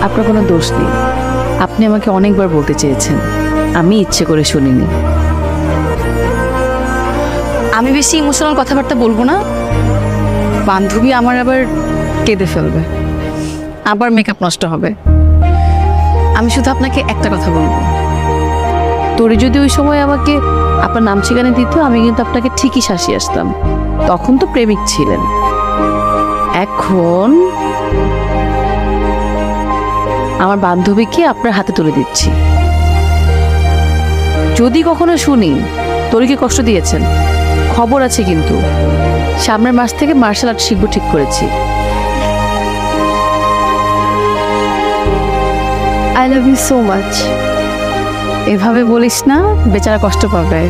আপনার কোনো দোষ নেই। আপনি আমাকে অনেকবার বলতে চেয়েছেন, আমি ইচ্ছে করে শুনিনি। আমি বেশি ইমোশনাল কথাবার্তা বলবো না, বান্ধবী আমার আবার কেঁদে ফেলবে, আবার মেকআপ নষ্ট হবে। আমি শুধু আপনাকে একটা কথা বলবো, তোরে যদি ওই সময় আমাকে আপনার নাম ঠিকানা দিত, আমি কিন্তু আপনাকে ঠিকই শাসিয়ে আসতাম। তখন তো প্রেমিক ছিলেন, এখন আমার বান্ধবীকে আপনার হাতে তুলে দিচ্ছি। যদি কখনো শুনি তোরকে কষ্ট দিয়েছেন, খবর আছে কিন্তু। সামনের মাস থেকে মার্শাল আর্ট শিখবো ঠিক করেছি। I love you so much. এভাবে বলিস না, বেচারা কষ্ট পাবে।